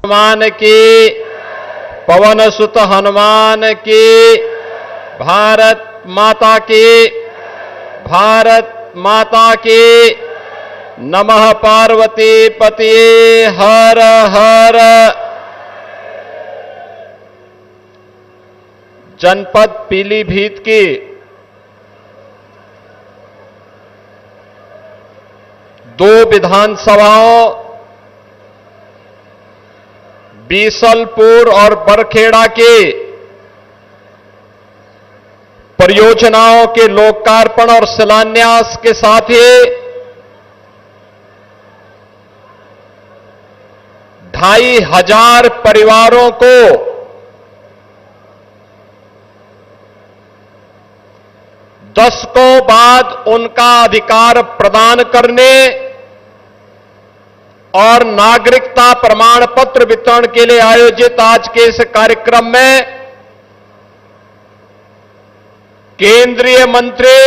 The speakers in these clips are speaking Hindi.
हनुमान की, पवन सुत हनुमान की, भारत माता की, भारत माता की। नमः पार्वती पतिये हर हर। जनपद पीलीभीत की दो विधानसभाओं बीसलपुर और बरखेड़ा के परियोजनाओं के लोकार्पण और शिलान्यास के साथ ही 2500 परिवारों को दशकों बाद उनका अधिकार प्रदान करने और नागरिकता प्रमाण पत्र वितरण के लिए आयोजित आज के इस कार्यक्रम में केंद्रीय मंत्री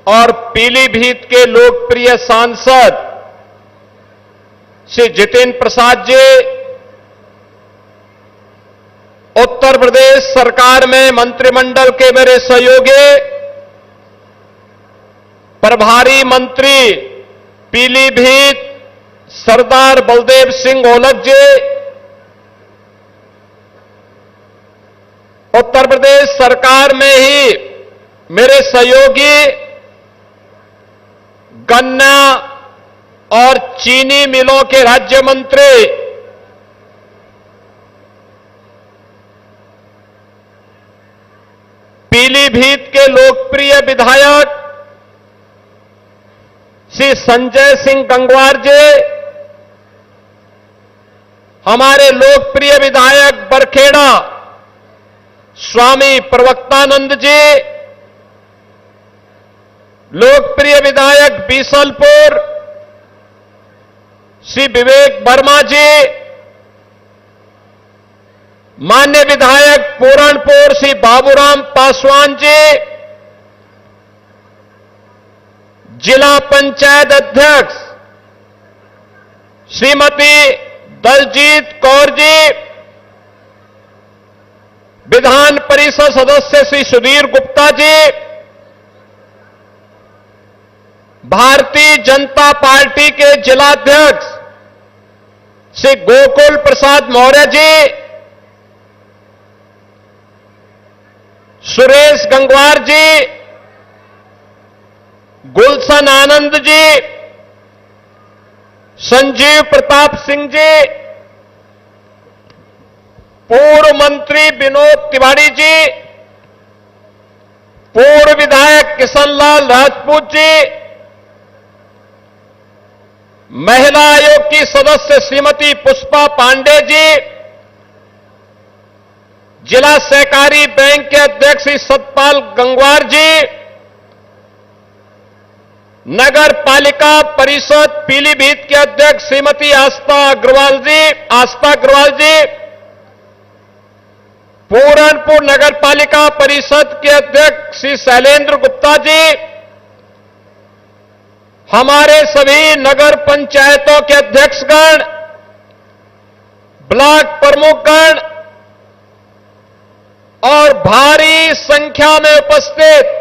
और पीलीभीत के लोकप्रिय सांसद श्री जितेंद्र प्रसाद जी, उत्तर प्रदेश सरकार में मंत्रिमंडल के मेरे सहयोगी प्रभारी मंत्री पीलीभीत सरदार बलदेव सिंह ओलख जी, उत्तर प्रदेश सरकार में ही मेरे सहयोगी गन्ना और चीनी मिलों के राज्य मंत्री पीलीभीत के लोकप्रिय विधायक श्री संजय सिंह गंगवार जी, हमारे लोकप्रिय विधायक बरखेड़ा स्वामी प्रवक्तानंद जी, लोकप्रिय विधायक बीसलपुर श्री विवेक वर्मा जी, मान्य विधायक पूरणपुर श्री बाबूराम पासवान जी, जिला पंचायत अध्यक्ष श्रीमती दलजीत कौर जी, विधान परिषद सदस्य श्री सुधीर गुप्ता जी, भारतीय जनता पार्टी के जिलाध्यक्ष श्री गोकुल प्रसाद मौर्य जी, सुरेश गंगवार जी, गुलशन आनंद जी, संजीव प्रताप सिंह जी, पूर्व मंत्री विनोद तिवारी जी, पूर्व विधायक किशनलाल राजपूत जी, महिला आयोग की सदस्य श्रीमती पुष्पा पांडे जी, जिला सहकारी बैंक के अध्यक्ष श्री सतपाल गंगवार जी, नगर पालिका परिषद पीलीभीत के अध्यक्ष श्रीमती आस्था अग्रवाल जी, पूरनपुर नगर पालिका परिषद के अध्यक्ष श्री शैलेंद्र गुप्ता जी, हमारे सभी नगर पंचायतों के अध्यक्षगण, ब्लॉक प्रमुखगण और भारी संख्या में उपस्थित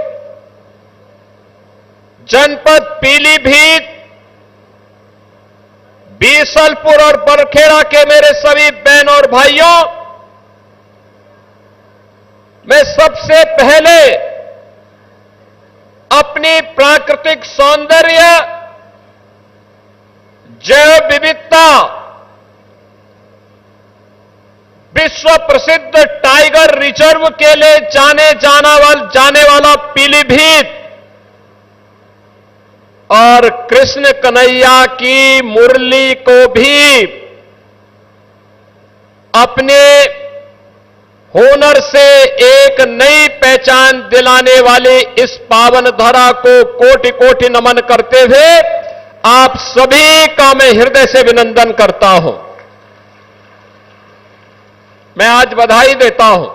जनपद पीलीभीत, बीसलपुर और बरखेड़ा के मेरे सभी बहन और भाइयों, मैं सबसे पहले अपनी प्राकृतिक सौंदर्य, जैव विविधता, विश्व प्रसिद्ध टाइगर रिजर्व के लिए जाने वाला पीलीभीत और कृष्ण कन्हैया की मुरली को भी अपने हुनर से एक नई पहचान दिलाने वाली इस पावन धरा को कोटि कोटि नमन करते हुए आप सभी का मैं हृदय से अभिनंदन करता हूं। मैं आज बधाई देता हूं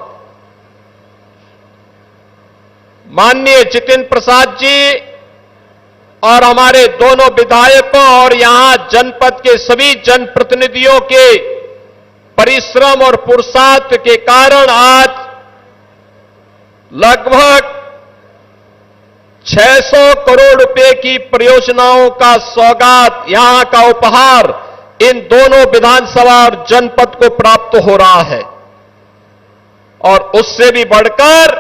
माननीय जितेंद्र प्रसाद जी और हमारे दोनों विधायकों और यहां जनपद के सभी जनप्रतिनिधियों के परिश्रम और पुरुषार्थ के कारण आज लगभग 600 करोड़ रुपए की परियोजनाओं का सौगात, यहां का उपहार इन दोनों विधानसभा और जनपद को प्राप्त हो रहा है। और उससे भी बढ़कर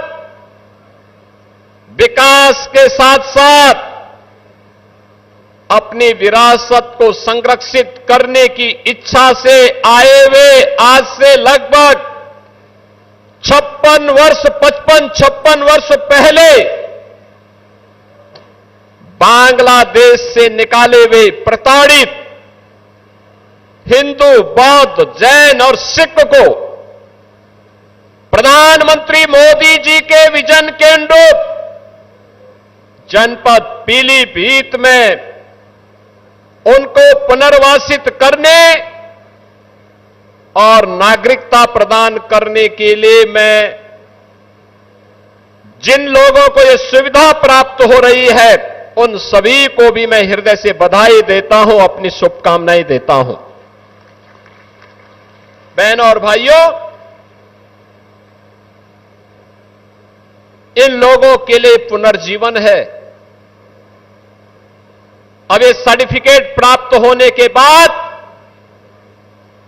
विकास के साथ साथ अपनी विरासत को संरक्षित करने की इच्छा से आए हुए आज से लगभग 56 वर्ष पहले बांग्लादेश से निकाले हुए प्रताड़ित हिंदू, बौद्ध, जैन और सिख को प्रधानमंत्री मोदी जी के विजन के अनुरूप जनपद पीलीभीत में उनको पुनर्वासित करने और नागरिकता प्रदान करने के लिए मैं जिन लोगों को यह सुविधा प्राप्त हो रही है उन सभी को भी मैं हृदय से बधाई देता हूं, अपनी शुभकामनाएं देता हूं। बहनों और भाइयों, इन लोगों के लिए पुनर्जीवन है। अब ये सर्टिफिकेट प्राप्त होने के बाद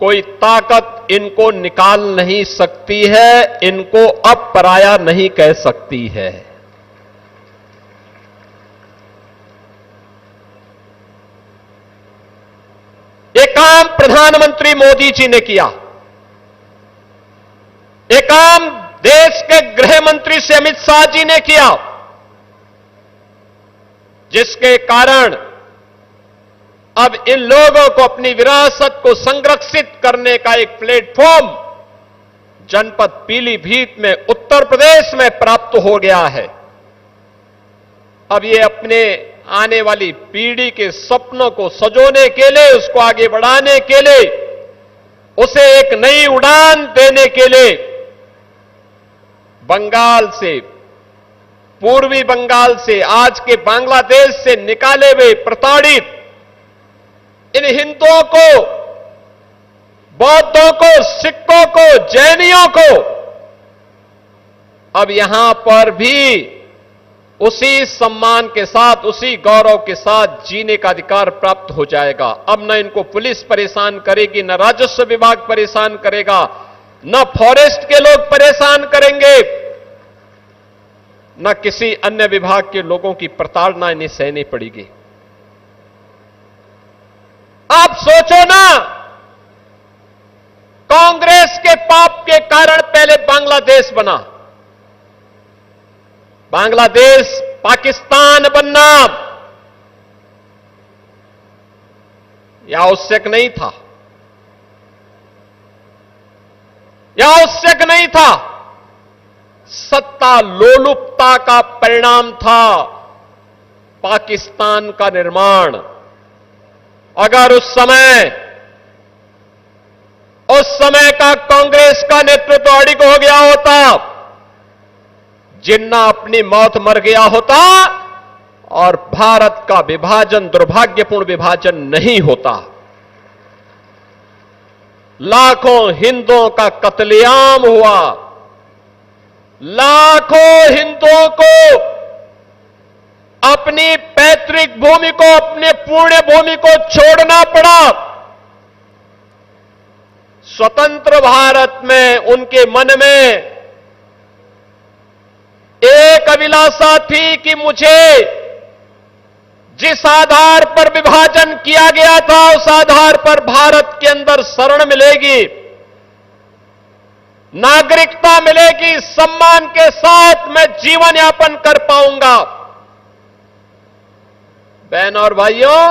कोई ताकत इनको निकाल नहीं सकती है, इनको अब पराया नहीं कह सकती है। ये काम प्रधानमंत्री मोदी जी ने किया। ये काम देश के गृह मंत्री से अमित शाह जी ने किया, जिसके कारण अब इन लोगों को अपनी विरासत को संरक्षित करने का एक प्लेटफॉर्म जनपद पीलीभीत में उत्तर प्रदेश में प्राप्त हो गया है। अब ये अपने आने वाली पीढ़ी के सपनों को सजोने के लिए, उसको आगे बढ़ाने के लिए, उसे एक नई उड़ान देने के लिए बंगाल से, पूर्वी बंगाल से, आज के बांग्लादेश से निकाले हुए प्रताड़ित इन हिंदुओं को, बौद्धों को, सिखों को, जैनियों को अब यहां पर भी उसी सम्मान के साथ, उसी गौरव के साथ जीने का अधिकार प्राप्त हो जाएगा। अब न इनको पुलिस परेशान करेगी, न राजस्व विभाग परेशान करेगा, न फॉरेस्ट के लोग परेशान करेंगे, न किसी अन्य विभाग के लोगों की प्रताड़ना इन्हें सहनी पड़ेगी। आप सोचो ना, कांग्रेस के पाप के कारण पहले बांग्लादेश बना, बांग्लादेश पाकिस्तान बनना यह आवश्यक नहीं था, यह आवश्यक नहीं था। सत्ता लोलुपता का परिणाम था पाकिस्तान का निर्माण। अगर उस समय का कांग्रेस का नेतृत्व अड़िग हो गया होता, जिन्ना अपनी मौत मर गया होता और भारत का विभाजन, दुर्भाग्यपूर्ण विभाजन नहीं होता। लाखों हिंदुओं का कत्लेआम हुआ, लाखों हिंदुओं को अपनी पैतृक भूमि को, अपने पुण्य भूमि को छोड़ना पड़ा। स्वतंत्र भारत में उनके मन में एक अभिलाषा थी कि मुझे जिस आधार पर विभाजन किया गया था उस आधार पर भारत के अंदर शरण मिलेगी, नागरिकता मिलेगी, सम्मान के साथ मैं जीवन यापन कर पाऊंगा। बहनों और भाइयों,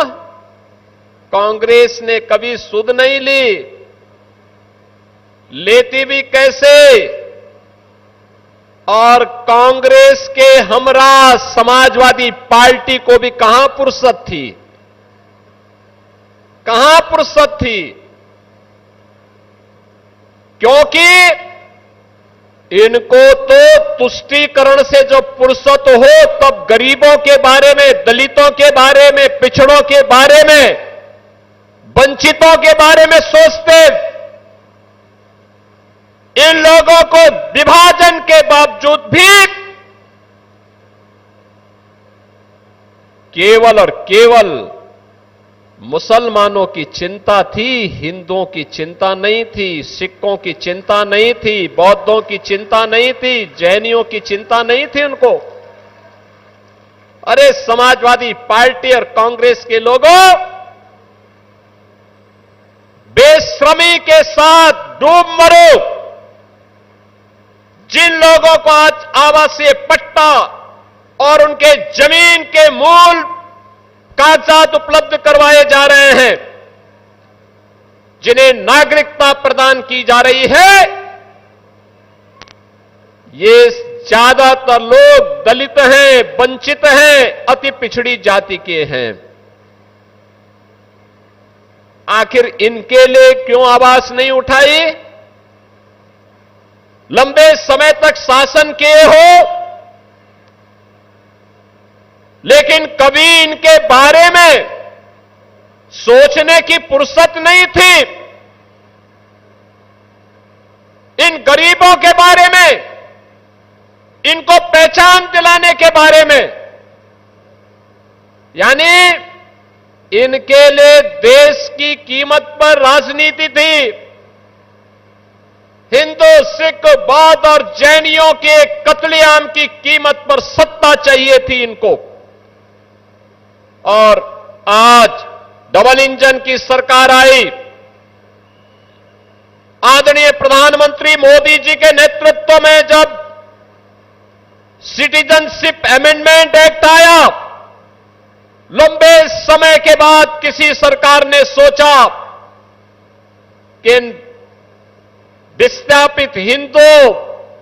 कांग्रेस ने कभी सुध नहीं ली, लेती भी कैसे? और कांग्रेस के हमरा समाजवादी पार्टी को भी कहां फुर्सत थी, कहां फुर्सत थी? क्योंकि इनको तो तुष्टीकरण से जब फुर्सत हो तब गरीबों के बारे में, दलितों के बारे में, पिछड़ों के बारे में, वंचितों के बारे में सोचते। इन लोगों को विभाजन के बावजूद भी केवल और केवल मुसलमानों की चिंता थी, हिंदुओं की चिंता नहीं थी, सिखों की चिंता नहीं थी, बौद्धों की चिंता नहीं थी, जैनियों की चिंता नहीं थी उनको। अरे समाजवादी पार्टी और कांग्रेस के लोगों, बेशर्मी के साथ डूब मरो। जिन लोगों को आज आवासीय पट्टा और उनके जमीन के मूल कागजात उपलब्ध करवाए जा रहे हैं, जिन्हें नागरिकता प्रदान की जा रही है, ये ज्यादातर लोग दलित हैं, वंचित हैं, अति पिछड़ी जाति के हैं। आखिर इनके लिए क्यों आवाज नहीं उठाई? लंबे समय तक शासन किए हो, लेकिन कभी इनके बारे में सोचने की फुर्सत नहीं थी। इन गरीबों के बारे में, इनको पहचान दिलाने के बारे में, यानी इनके लिए देश की कीमत पर राजनीति थी। हिंदू, सिख, बौद्ध और जैनियों के कत्लेआम की कीमत पर सत्ता चाहिए थी इनको। और आज डबल इंजन की सरकार आई, आदरणीय प्रधानमंत्री मोदी जी के नेतृत्व में जब सिटीजनशिप अमेंडमेंट एक्ट आया, लंबे समय के बाद किसी सरकार ने सोचा कि विस्थापित हिंदू,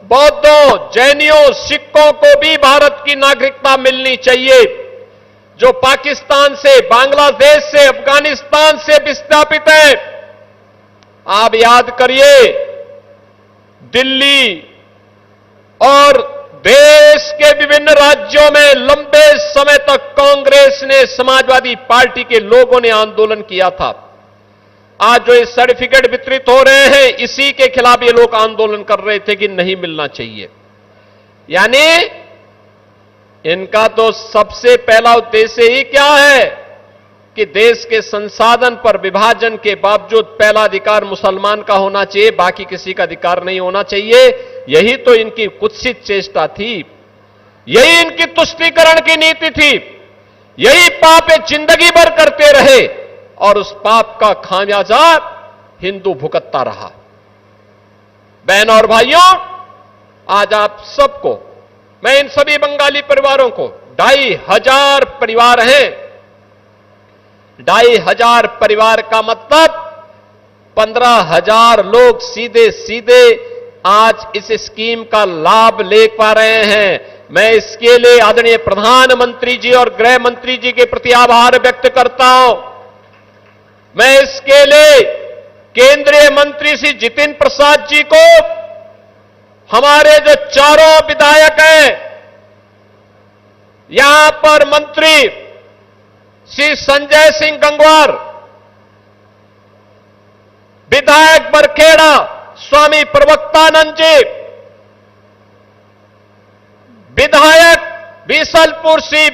बौद्धों, जैनियों, सिखों को भी भारत की नागरिकता मिलनी चाहिए। जो पाकिस्तान से, बांग्लादेश से, अफगानिस्तान से विस्थापित हैं, आप याद करिए, दिल्ली और देश के विभिन्न राज्यों में लंबे समय तक कांग्रेस ने, समाजवादी पार्टी के लोगों ने आंदोलन किया था। आज जो ये सर्टिफिकेट वितरित हो रहे हैं, इसी के खिलाफ ये लोग आंदोलन कर रहे थे कि नहीं मिलना चाहिए। यानी इनका तो सबसे पहला उद्देश्य ही क्या है कि देश के संसाधन पर विभाजन के बावजूद पहला अधिकार मुसलमान का होना चाहिए, बाकी किसी का अधिकार नहीं होना चाहिए। यही तो इनकी कुत्सित चेष्टा थी, यही इनकी तुष्टीकरण की नीति थी, यही पाप जिंदगी भर करते रहे और उस पाप का खामियाजा हिंदू भुगतता रहा। बहनों और भाइयों, आज आप सबको, मैं इन सभी बंगाली परिवारों को, 2,500 परिवार हैं, 2,500 परिवार का मतलब 15,000 लोग सीधे सीधे आज इस स्कीम का लाभ ले पा रहे हैं। मैं इसके लिए आदरणीय प्रधानमंत्री जी और गृह मंत्री जी के प्रति आभार व्यक्त करता हूं। मैं इसके लिए केंद्रीय मंत्री श्री जितिन प्रसाद जी को, हमारे जो चारों विधायक हैं, यहां पर मंत्री श्री संजय सिंह गंगवार, विधायक बरखेड़ा स्वामी प्रवक्तानंद जी, विधायक बीसलपुर श्री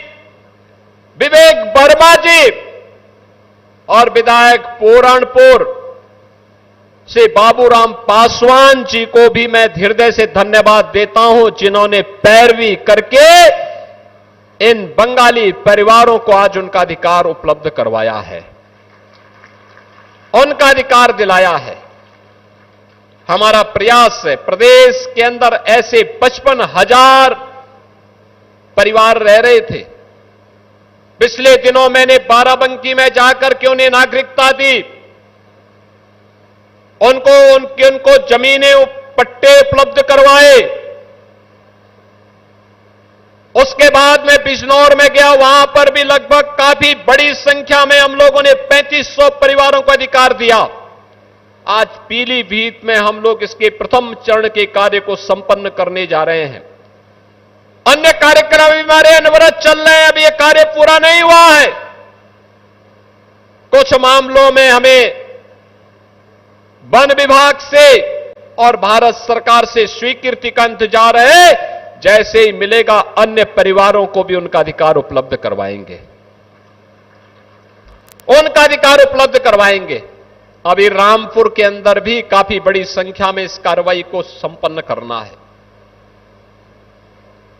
विवेक वर्मा जी और विधायक पूरणपुर से बाबूराम पासवान जी को भी मैं हृदय से धन्यवाद देता हूं, जिन्होंने पैरवी करके इन बंगाली परिवारों को आज उनका अधिकार उपलब्ध करवाया है, उनका अधिकार दिलाया है। हमारा प्रयास है, प्रदेश के अंदर ऐसे 55,000 परिवार रह रहे थे। पिछले दिनों मैंने बाराबंकी में जाकर के उन्हें नागरिकता दी, उनको जमीनें, पट्टे उपलब्ध करवाए। उसके बाद मैं बिजनौर में गया, वहां पर भी लगभग काफी बड़ी संख्या में हम लोगों ने 3500 परिवारों को अधिकार दिया। आज पीलीभीत में हम लोग इसके प्रथम चरण के कार्य को संपन्न करने जा रहे हैं। अन्य कार्यक्रम भी हमारे अनवरत चल रहे हैं, अभी यह कार्य पूरा नहीं हुआ है। कुछ मामलों में हमें वन विभाग से और भारत सरकार से स्वीकृति का इंतजार है। जैसे ही मिलेगा अन्य परिवारों को भी उनका अधिकार उपलब्ध करवाएंगे, उनका अधिकार उपलब्ध करवाएंगे। अभी रामपुर के अंदर भी काफी बड़ी संख्या में इस कार्रवाई को संपन्न करना है।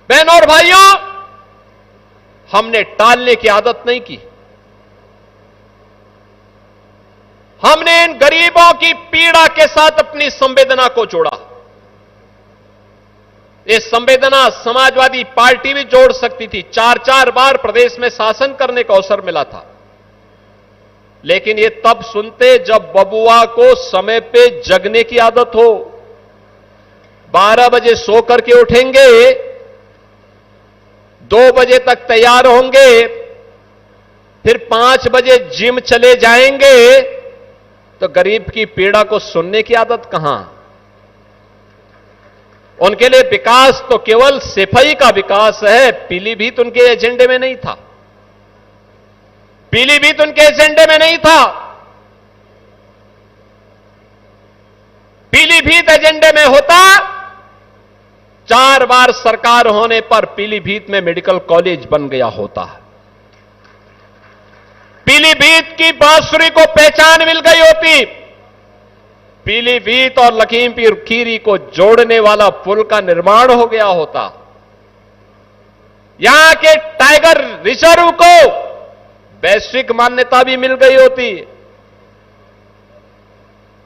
बहनों और भाइयों, हमने टालने की आदत नहीं की। हमने इन गरीबों की पीड़ा के साथ अपनी संवेदना को जोड़ा। ये संवेदना समाजवादी पार्टी भी जोड़ सकती थी। 4-4 बार प्रदेश में शासन करने का अवसर मिला था, लेकिन ये तब सुनते जब बबुआ को समय पे जगने की आदत हो। 12 बजे सो करके उठेंगे, 2 बजे तक तैयार होंगे, फिर 5 बजे जिम चले जाएंगे, तो गरीब की पीड़ा को सुनने की आदत कहां? उनके लिए विकास तो केवल सिपाही का विकास है। पीलीभीत उनके एजेंडे में नहीं था। पीलीभीत उनके एजेंडे में नहीं था। पीलीभीत एजेंडे में होता, 4 बार सरकार होने पर पीलीभीत में मेडिकल कॉलेज बन गया होता। पीलीभीत की बांसुरी को पहचान मिल गई होती। पीलीभीत और लखीमपुर खीरी को जोड़ने वाला पुल का निर्माण हो गया होता। यहां के टाइगर रिजर्व को वैश्विक मान्यता भी मिल गई होती।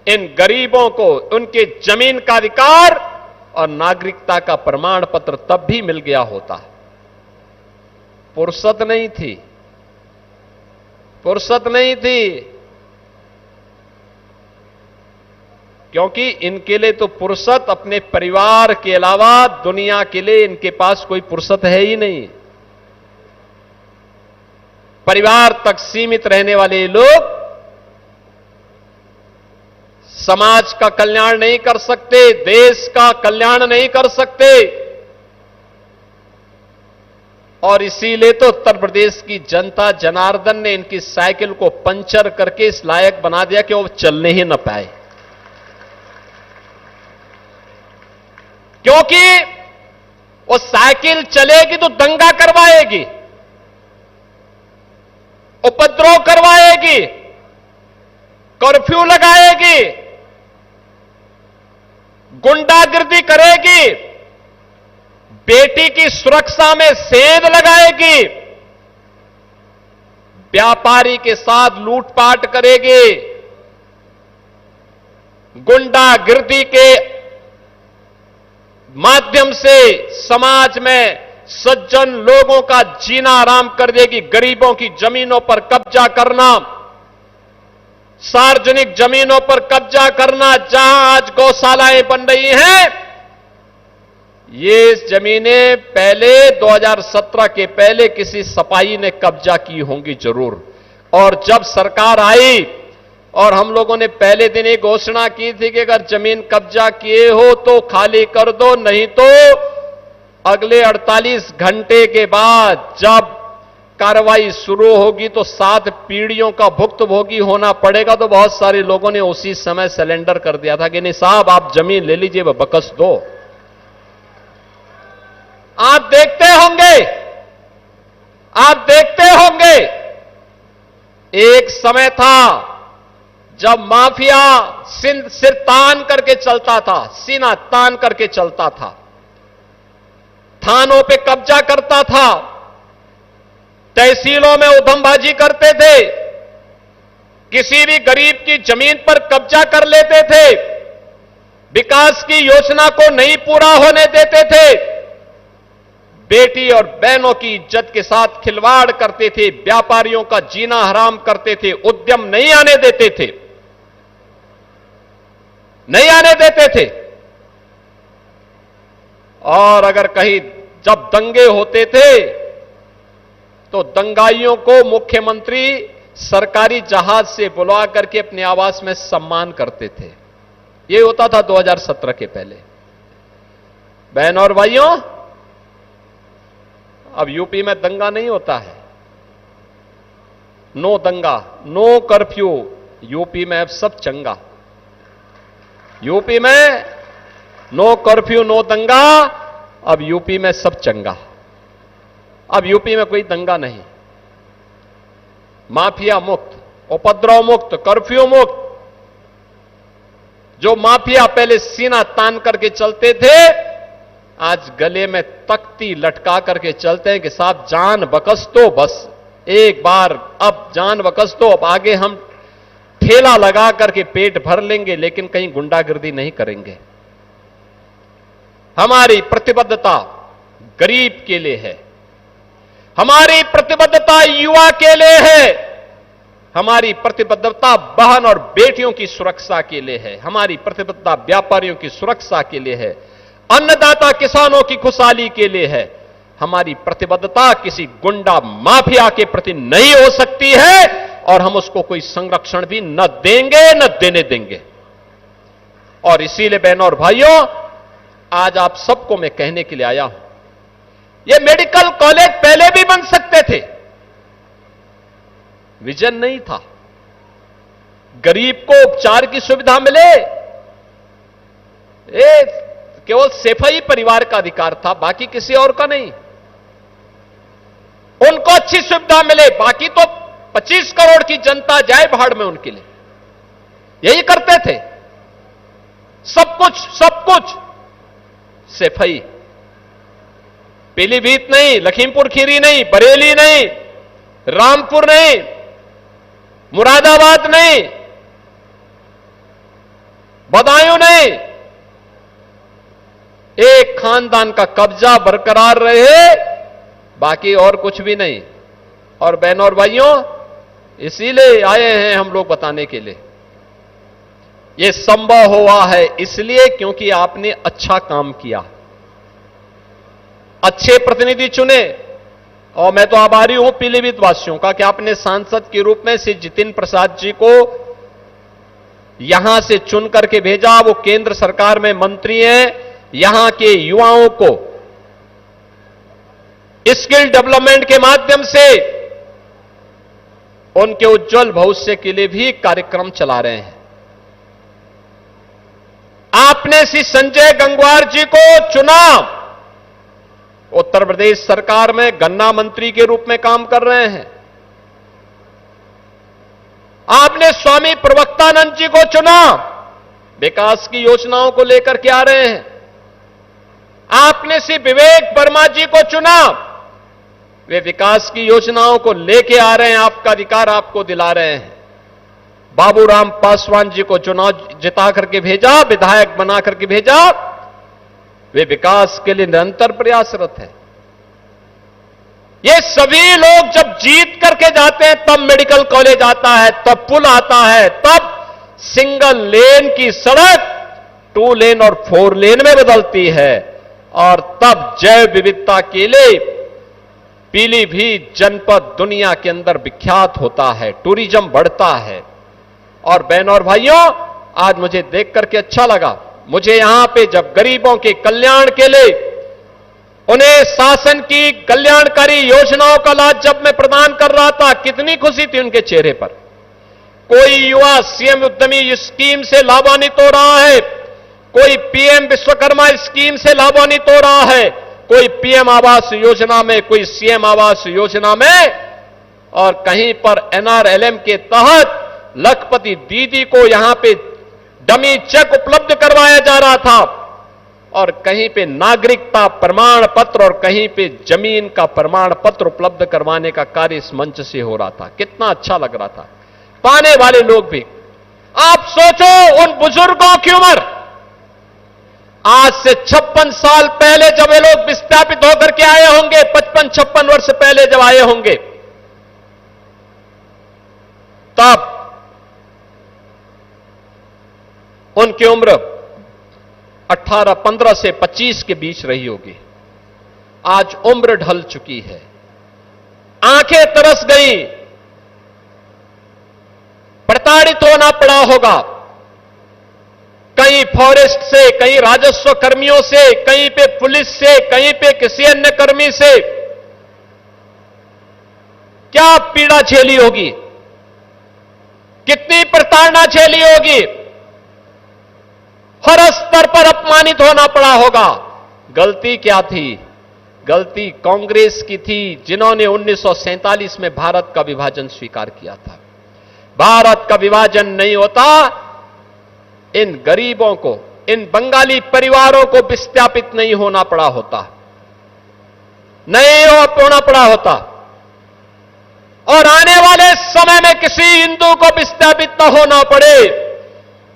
इन गरीबों को उनके जमीन का अधिकार और नागरिकता का प्रमाण पत्र तब भी मिल गया होता। फुर्सत नहीं थी, फुर्सत नहीं थी, क्योंकि इनके लिए तो फुर्सत अपने परिवार के अलावा दुनिया के लिए इनके पास कोई फुर्सत है ही नहीं। परिवार तक सीमित रहने वाले लोग समाज का कल्याण नहीं कर सकते, देश का कल्याण नहीं कर सकते। और इसीलिए तो उत्तर प्रदेश की जनता जनार्दन ने इनकी साइकिल को पंचर करके इस लायक बना दिया कि वो चलने ही न पाए। क्योंकि वो साइकिल चलेगी तो दंगा करवाएगी, उपद्रव करवाएगी, कर्फ्यू लगाएगी, गुंडागिर्दी करेगी, बेटी की सुरक्षा में सेंध लगाएगी, व्यापारी के साथ लूटपाट करेगी, गुंडागिर्दी के माध्यम से समाज में सज्जन लोगों का जीना आराम कर देगी। गरीबों की जमीनों पर कब्जा करना, सार्वजनिक जमीनों पर कब्जा करना, जहां आज गौशालाएं बन रही हैं, ये जमीनें पहले 2017 के पहले किसी सपाही ने कब्जा की होंगी जरूर। और जब सरकार आई और हम लोगों ने पहले दिन एक घोषणा की थी कि अगर जमीन कब्जा किए हो तो खाली कर दो, नहीं तो अगले 48 घंटे के बाद जब कार्रवाई शुरू होगी तो 7 पीढ़ियों का भुक्तभोगी होना पड़ेगा। तो बहुत सारे लोगों ने उसी समय सरेंडर कर दिया था कि नहीं साहब, आप जमीन ले लीजिए, वह बकस दो। आप देखते होंगे एक समय था जब माफिया सिर तान करके चलता था, सीना तान करके चलता था, थानों पे कब्जा करता था, तहसीलों में उधमबाजी करते थे, किसी भी गरीब की जमीन पर कब्जा कर लेते थे, विकास की योजना को नहीं पूरा होने देते थे, बेटी और बहनों की इज्जत के साथ खिलवाड़ करते थे, व्यापारियों का जीना हराम करते थे, उद्यम नहीं आने देते थे, नहीं आने देते थे। और अगर कहीं जब दंगे होते थे तो दंगाइयों को मुख्यमंत्री सरकारी जहाज से बुलवा करके अपने आवास में सम्मान करते थे। यह होता था 2017 के पहले। बहन और भाइयों, अब यूपी में दंगा नहीं होता है। नो दंगा, नो कर्फ्यू। यूपी में अब सब चंगा। यूपी में नो कर्फ्यू, नो दंगा। अब यूपी में सब चंगा। अब यूपी में कोई दंगा नहीं। माफिया मुक्त, उपद्रव मुक्त, कर्फ्यू मुक्त। जो माफिया पहले सीना तान करके चलते थे, आज गले में तख्ती लटका करके चलते हैं कि साहब जान बकस दो, बस एक बार अब जान बकस दो, अब आगे हम ठेला लगा करके पेट भर लेंगे, लेकिन कहीं गुंडागर्दी नहीं करेंगे। हमारी प्रतिबद्धता गरीब के लिए है, हमारी प्रतिबद्धता युवा के लिए है, हमारी प्रतिबद्धता बहन और बेटियों की सुरक्षा के लिए है, हमारी प्रतिबद्धता व्यापारियों की सुरक्षा के लिए है, अन्नदाता किसानों की खुशहाली के लिए है। हमारी प्रतिबद्धता किसी गुंडा माफिया के प्रति नहीं हो सकती है, और हम उसको कोई संरक्षण भी न देंगे न देने देंगे। और इसीलिए बहनों और भाइयों, आज आप सबको मैं कहने के लिए आया हूं, ये मेडिकल कॉलेज पहले भी बन सकते थे। विजन नहीं था, गरीब को उपचार की सुविधा मिले, ये केवल सेफई परिवार का अधिकार था, बाकी किसी और का नहीं। उनको अच्छी सुविधा मिले, बाकी तो 25 करोड़ की जनता जाए भाड़ में उनके लिए। यही करते थे, सब कुछ सेफई। पीलीभीत नहीं, लखीमपुर खीरी नहीं, बरेली नहीं, रामपुर नहीं, मुरादाबाद नहीं, बदायूं नहीं, एक खानदान का कब्जा बरकरार रहे, बाकी और कुछ भी नहीं। और बहनों और भाइयों, इसीलिए आए हैं हम लोग बताने के लिए। यह संभव हुआ है इसलिए क्योंकि आपने अच्छा काम किया, अच्छे प्रतिनिधि चुने। और मैं तो आभारी हूं पीलीभीत वासियों का कि आपने सांसद के रूप में श्री जितिन प्रसाद जी को यहां से चुन करके भेजा। वो केंद्र सरकार में मंत्री हैं। यहां के युवाओं को स्किल डेवलपमेंट के माध्यम से उनके उज्जवल भविष्य के लिए भी कार्यक्रम चला रहे हैं। आपने श्री संजय गंगवार जी को चुना, उत्तर प्रदेश सरकार में गन्ना मंत्री के रूप में काम कर रहे हैं। आपने स्वामी प्रवक्तानंद जी को चुना, विकास की योजनाओं को लेकर के आ रहे हैं। आपने श्री विवेक वर्मा जी को चुना, वे विकास की योजनाओं को लेके आ रहे हैं, आपका अधिकार आपको दिला रहे हैं। बाबूराम पासवान जी को चुनाव जिता करके भेजा, विधायक बना करके भेजा, वे विकास के लिए निरंतर प्रयासरत है। ये सभी लोग जब जीत करके जाते हैं, तब मेडिकल कॉलेज आता है, तब पुल आता है, तब सिंगल लेन की सड़क 2 लेन और 4 लेन में बदलती है, और तब जैव विविधता के लिए पीलीभीत जनपद दुनिया के अंदर विख्यात होता है, टूरिज्म बढ़ता है। और बहनों और भाइयों, आज मुझे देख करके अच्छा लगा। मुझे यहां पे जब गरीबों के कल्याण के लिए उन्हें शासन की कल्याणकारी योजनाओं का लाभ जब मैं प्रदान कर रहा था, कितनी खुशी थी उनके चेहरे पर। कोई युवा सीएम उद्यमी स्कीम से लाभान्वित हो रहा है, कोई पीएम विश्वकर्मा स्कीम से लाभान्वित हो रहा है, कोई पीएम आवास योजना में, कोई सीएम आवास योजना में, और कहीं पर एनआरएलएम के तहत लखपति दीदी को यहां पे डमी चेक उपलब्ध करवाया जा रहा था, और कहीं पे नागरिकता प्रमाण पत्र और कहीं पे जमीन का प्रमाण पत्र उपलब्ध करवाने का कार्य इस मंच से हो रहा था। कितना अच्छा लग रहा था। पाने वाले लोग भी, आप सोचो उन बुजुर्गों की उम्र आज से 56 साल पहले जब ये लोग विस्थापित होकर के आए होंगे, 55-56 वर्ष पहले जब आए होंगे, तब उनकी उम्र 15 से 25 के बीच रही होगी। आज उम्र ढल चुकी है, आंखें तरस गई, प्रताड़ित होना पड़ा होगा, कहीं फॉरेस्ट से, कहीं राजस्व कर्मियों से, कहीं पे पुलिस से, कहीं पे किसी अन्य कर्मी से। क्या पीड़ा झेली होगी, कितनी प्रताड़ना झेली होगी, हर स्तर पर अपमानित होना पड़ा होगा। गलती क्या थी? गलती कांग्रेस की थी, जिन्होंने 1947 में भारत का विभाजन स्वीकार किया था। भारत का विभाजन नहीं होता, इन गरीबों को, इन बंगाली परिवारों को विस्थापित नहीं होना पड़ा होता, नहीं होना पड़ा होता, और आने वाले समय में किसी हिंदू को विस्थापित न होना पड़े,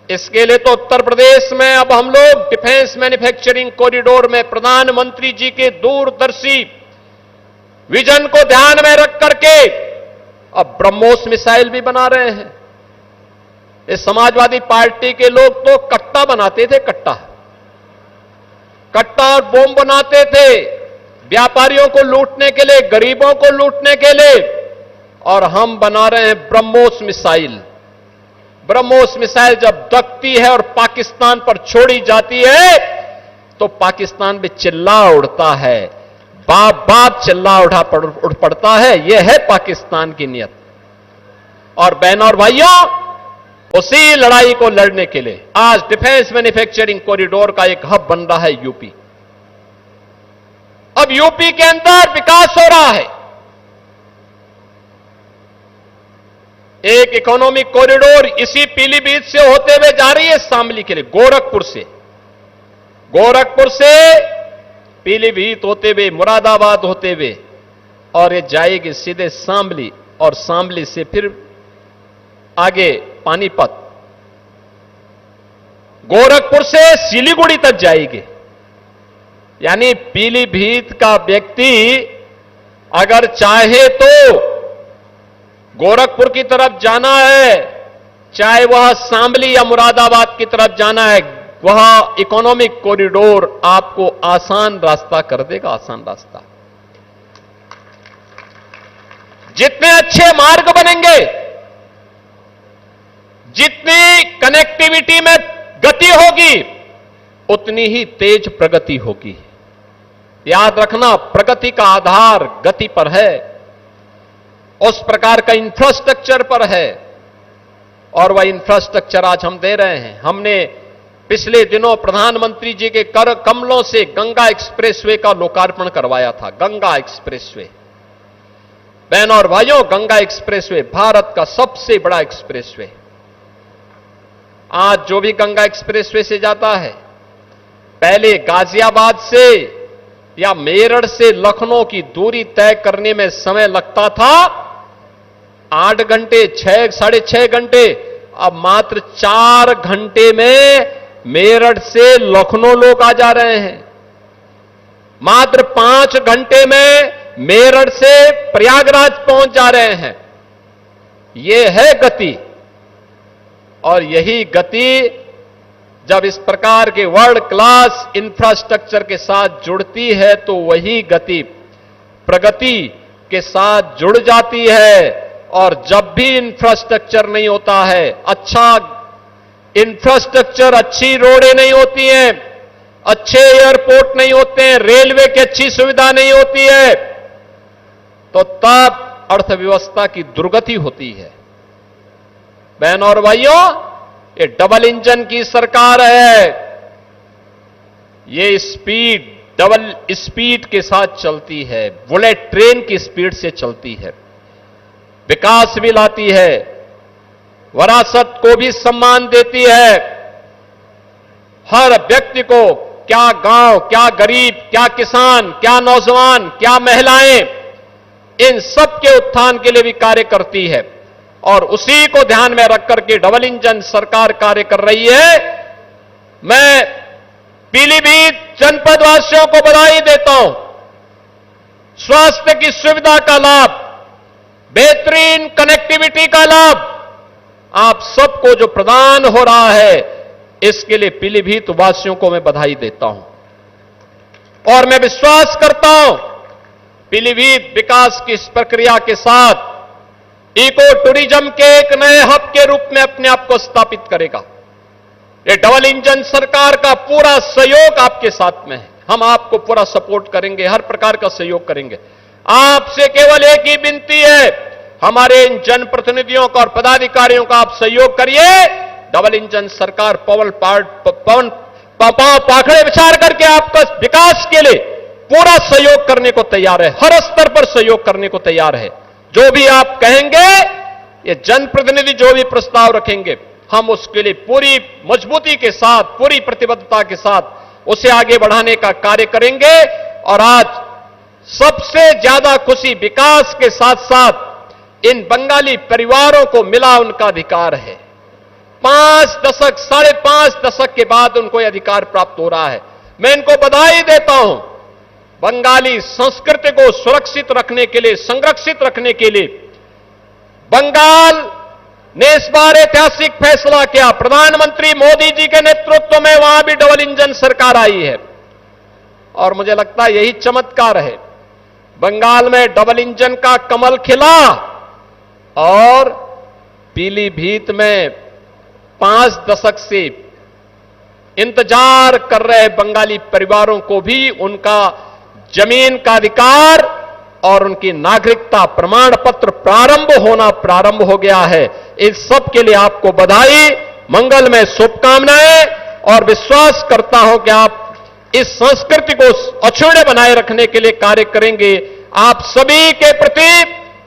इसके लिए तो उत्तर प्रदेश में अब हम लोग डिफेंस मैन्युफैक्चरिंग कॉरिडोर में प्रधानमंत्री जी के दूरदर्शी विजन को ध्यान में रख करके अब ब्रह्मोस मिसाइल भी बना रहे हैं। इस समाजवादी पार्टी के लोग तो कट्टा बनाते थे, कट्टा और बम बनाते थे व्यापारियों को लूटने के लिए, गरीबों को लूटने के लिए, और हम बना रहे हैं ब्रह्मोस मिसाइल। ब्रह्मोस मिसाइल जब दगती है और पाकिस्तान पर छोड़ी जाती है तो पाकिस्तान भी चिल्ला उड़ता है, बाप बाप चिल्ला उड़ पड़ता है। यह है पाकिस्तान की नियत। और बहनों और भाइयों, उसी लड़ाई को लड़ने के लिए आज डिफेंस मैन्युफैक्चरिंग कॉरिडोर का एक हब बन रहा है यूपी। अब यूपी के अंदर विकास हो रहा है। एक इकोनॉमिक कॉरिडोर इसी पीलीभीत से होते हुए जा रही है शामली के लिए, गोरखपुर से पीलीभीत होते हुए, मुरादाबाद होते हुए, और ये जाएगी सीधे शामली, और शामली से फिर आगे पानीपत, गोरखपुर से सिलीगुड़ी तक जाएगी। यानी पीलीभीत का व्यक्ति अगर चाहे तो गोरखपुर की तरफ जाना है, चाहे वह शामली या मुरादाबाद की तरफ जाना है, वह इकोनॉमिक कॉरिडोर आपको आसान रास्ता कर देगा, आसान रास्ता। जितने अच्छे मार्ग बनेंगे, जितनी कनेक्टिविटी में गति होगी, उतनी ही तेज प्रगति होगी। याद रखना, प्रगति का आधार गति पर है, उस प्रकार का इंफ्रास्ट्रक्चर पर है, और वह इंफ्रास्ट्रक्चर आज हम दे रहे हैं। हमने पिछले दिनों प्रधानमंत्री जी के कर कमलों से गंगा एक्सप्रेसवे का लोकार्पण करवाया था। गंगा एक्सप्रेसवे, बहनों और भाइयों, गंगा एक्सप्रेसवे भारत का सबसे बड़ा एक्सप्रेसवे। आज जो भी गंगा एक्सप्रेसवे से जाता है, पहले गाजियाबाद से या मेरठ से लखनऊ की दूरी तय करने में समय लगता था 8 घंटे, 6-6.5 घंटे। अब मात्र 4 घंटे में मेरठ से लखनऊ लोग आ जा रहे हैं। मात्र 5 घंटे में मेरठ से प्रयागराज पहुंच जा रहे हैं। यह है गति, और यही गति जब इस प्रकार के वर्ल्ड क्लास इंफ्रास्ट्रक्चर के साथ जुड़ती है तो वही गति प्रगति के साथ जुड़ जाती है। और जब भी इंफ्रास्ट्रक्चर नहीं होता है, अच्छा इंफ्रास्ट्रक्चर, अच्छी रोडें नहीं होती हैं, अच्छे एयरपोर्ट नहीं होते हैं, रेलवे की अच्छी सुविधा नहीं होती है, तो तब अर्थव्यवस्था की दुर्गति होती है। बहनों और भाइयों, ये डबल इंजन की सरकार है। ये डबल स्पीड के साथ चलती है, बुलेट ट्रेन की स्पीड से चलती है, विकास भी लाती है, विरासत को भी सम्मान देती है। हर व्यक्ति को, क्या गांव, क्या गरीब, क्या किसान, क्या नौजवान, क्या महिलाएं, इन सब के उत्थान के लिए भी कार्य करती है। और उसी को ध्यान में रख करके डबल इंजन सरकार कार्य कर रही है। मैं पीलीभीत जनपद वासियों को बधाई देता हूं। स्वास्थ्य की सुविधा का लाभ, बेहतरीन कनेक्टिविटी का लाभ आप सबको जो प्रदान हो रहा है, इसके लिए पीलीभीत वासियों को मैं बधाई देता हूं। और मैं विश्वास करता हूं पीलीभीत विकास की इस प्रक्रिया के साथ इको टूरिज्म के एक नए हब के रूप में अपने आप को स्थापित करेगा। ये डबल इंजन सरकार का पूरा सहयोग आपके साथ में है। हम आपको पूरा सपोर्ट करेंगे, हर प्रकार का सहयोग करेंगे। आपसे केवल एक ही विनती है, हमारे इन जनप्रतिनिधियों का और पदाधिकारियों का आप सहयोग करिए। डबल इंजन सरकार पाखड़े विचार करके आपका विकास के लिए पूरा सहयोग करने को तैयार है, हर स्तर पर सहयोग करने को तैयार है। जो भी आप कहेंगे, ये जनप्रतिनिधि जो भी प्रस्ताव रखेंगे, हम उसके लिए पूरी मजबूती के साथ, पूरी प्रतिबद्धता के साथ उसे आगे बढ़ाने का कार्य करेंगे। और आज सबसे ज्यादा खुशी विकास के साथ साथ इन बंगाली परिवारों को मिला उनका अधिकार है। 5 दशक, 5.5 दशक के बाद उनको यह अधिकार प्राप्त हो रहा है। मैं इनको बधाई देता हूं। बंगाली संस्कृति को सुरक्षित रखने के लिए, संरक्षित रखने के लिए बंगाल ने इस बार ऐतिहासिक फैसला किया। प्रधानमंत्री मोदी जी के नेतृत्व में वहां भी डबल इंजन सरकार आई है और मुझे लगता है यही चमत्कार है। बंगाल में डबल इंजन का कमल खिला और पीलीभीत में 5 दशक से इंतजार कर रहे बंगाली परिवारों को भी उनका जमीन का अधिकार और उनकी नागरिकता प्रमाण पत्र प्रारंभ हो गया है। इस सब के लिए आपको बधाई, मंगलमय शुभकामनाएं और विश्वास करता हूं कि आप इस संस्कृति को अक्षुण्ण बनाए रखने के लिए कार्य करेंगे। आप सभी के प्रति